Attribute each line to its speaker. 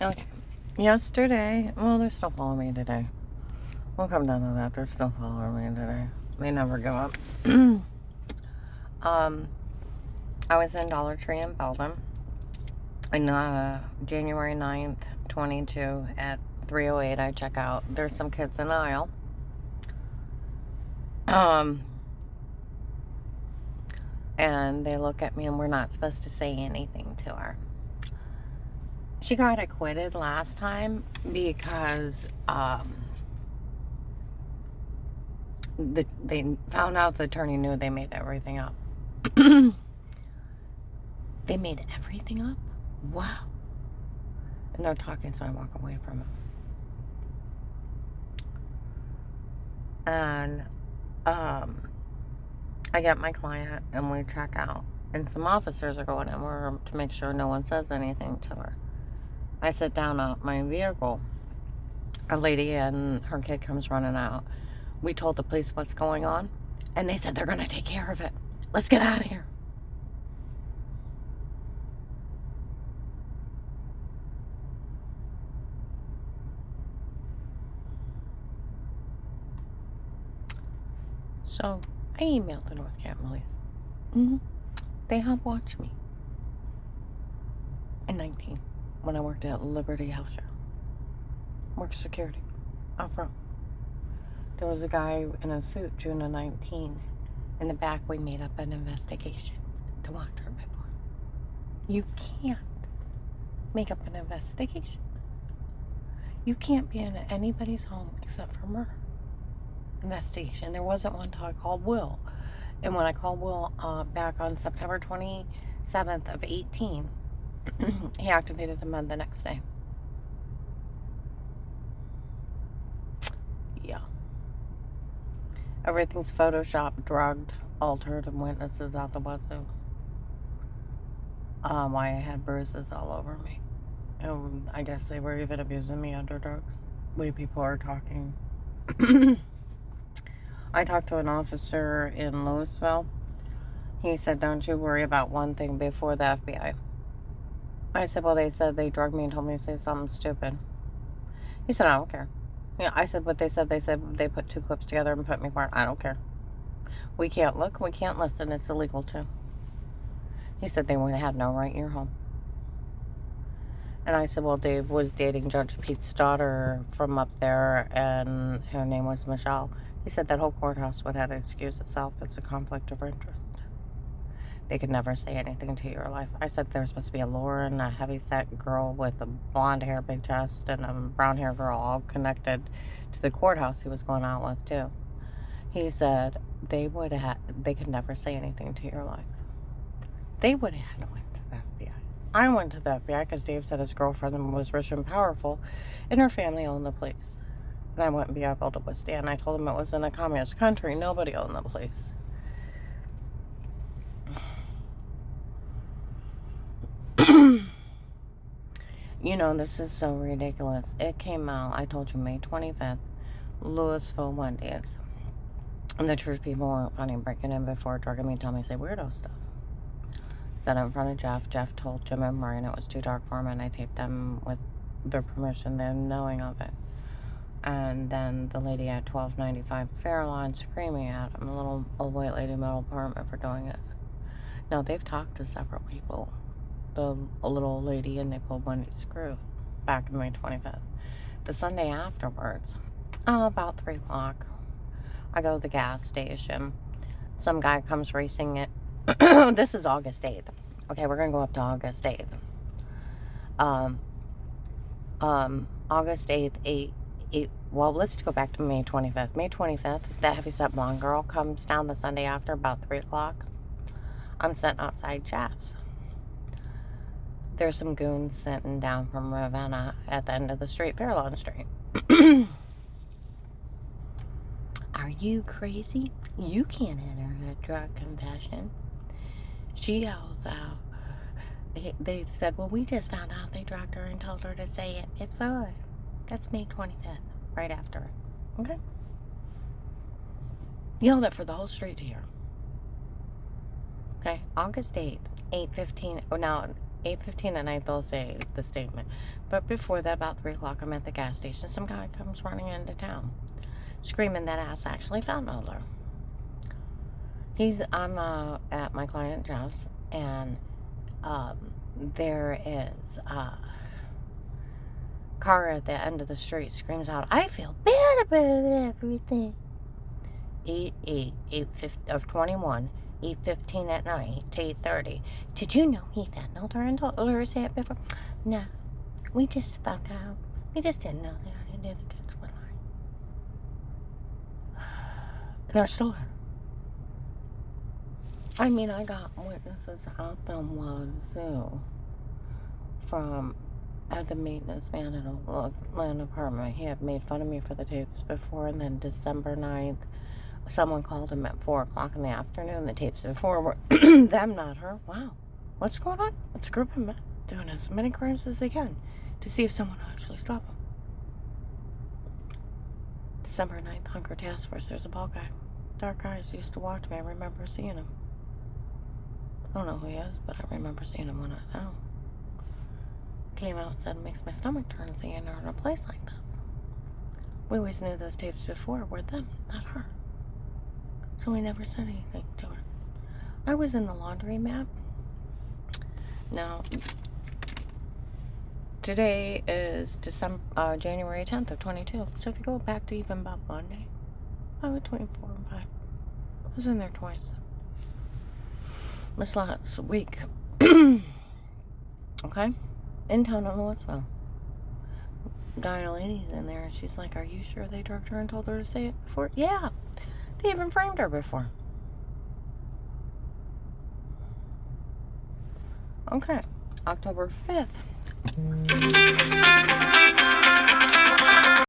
Speaker 1: Okay. Yesterday, well, they're still following me today. We'll come down to that. They're still following me today. They never give up. um, I was in Dollar Tree in Belgium on January 9th, 22 at 3:08. I check out. There's some kids in the aisle. And they look at me, and we're not supposed to say anything to her. She got acquitted last time because they found out the attorney knew they made everything up. They made everything up? Wow. And they're talking, so I walk away from it. And I get my client, and we check out. And some officers are going in to make sure no one says anything to her. I sit down at my vehicle. A lady and her kid comes running out. We told the police what's going on, and they said they're going to take care of it. Let's get out of here. So I emailed the North Canton Police. They helped watch me in 19 when I worked at Liberty Health Share. Worked security out front. There was a guy in a suit, June of 19. In the back, we made up an investigation to watch her before. You can't make up an investigation. You can't be in anybody's home except for murder investigation. There wasn't one until I called Will. And when I called Will back on September 27th of 18, he activated the med the next day. Yeah. Everything's photoshopped, drugged, altered, and witnesses out the wazoo. Why I had bruises all over me. And I guess they were even abusing me under drugs. The way people are talking. I talked to an officer in Louisville. He said, don't you worry about one thing before the FBI. I said, well, they said they drugged me and told me to say something stupid. He said, I don't care. Yeah, I said what they said. They said they put two clips together and put me apart. I don't care. We can't look. We can't listen. It's illegal too. He said they would have no right in your home. And I said, well, Dave was dating Judge Pete's daughter from up there, and her name was Michelle. He said that whole courthouse would have to excuse itself. It's a conflict of interest. They could never say anything to your life. I said there's supposed to be a Lauren, a heavy-set girl with a blonde hair, big chest, and a brown hair girl all connected to the courthouse he was going out with, too. He said they could never say anything to your life. They would have had to went to the FBI. I went to the FBI because Dave said his girlfriend was rich and powerful, and her family owned the place. And I wouldn't be able to withstand. I told him it was in a communist country. Nobody owned the place. You know, this is so ridiculous. It came out, I told you, May 25th, Louisville Wendy's. And the church people weren't funny breaking in before, drugging me, telling me to say weirdo stuff. Said it in front of Jeff. Jeff told Jim and Maureen it was too dark for him, and I taped them with their permission, them knowing of it. And then the lady at 1295 Fairlawn screaming at him, a little old white lady in the middle apartment for doing it. Now, they've talked to several people. A little old lady, and they pulled Wendy's screw back on May 25th. The Sunday afterwards, about 3 o'clock, I go to the gas station. Some guy comes racing it. This is August 8th. Okay, we're going to go up to August 8th. August 8th, well, let's go back to May 25th. May 25th, that heavyset blonde girl comes down the Sunday after about 3 o'clock. I'm sitting outside Jeff's. There's some goons sitting down from Ravenna at the end of the street, Fairlawn Street. Are you crazy? You can't enter a drug confession. She yells out. They said, well, we just found out they drugged her and told her to say it. It's fine. That's May 25th, right after it. Okay? Yelled it for the whole street to hear. Okay? August 8th, 8:15. Oh, now, 8:15 at night, they'll say the statement. But before that, about 3 o'clock, I'm at the gas station. Some guy comes running into town, screaming that ass actually fentanyl her. I'm at my client Jeff's, and there is a car at the end of the street screams out, "I feel bad about everything." 21, 8:15 at night to 8:30. Did you know he fentanyl her and told her to say it before? No, we just found out. We just didn't know that. I knew the kids were lying. They're still there. I mean, I got witnesses out the wazoo from the maintenance man at a land apartment. He had made fun of me for the tapes before, and then December 9th, someone called him at 4 o'clock in the afternoon. The tapes before were them, not her. Wow. What's going on? It's a group of men doing as many crimes as they can to see if someone will actually stop them. December 9th, Hunker Task Force. There's a bald guy. Dark eyes. Used to watch me. I remember seeing him. I don't know who he is, but I remember seeing him when I was out. Came out and said it makes my stomach turn seeing her in a place like this. We always knew those tapes before were them, not her. So we never said anything to her. I was in the laundromat. Now, today is January 10th of 22. So if you go back to even about Monday, I was 24 and 5. I was in there twice. This last week. Okay? In town in Louisville. Guy and lady's in there, and she's like, "Are you sure they drugged her and told her to say it before?" Yeah. They even framed her before. Okay. October 5th.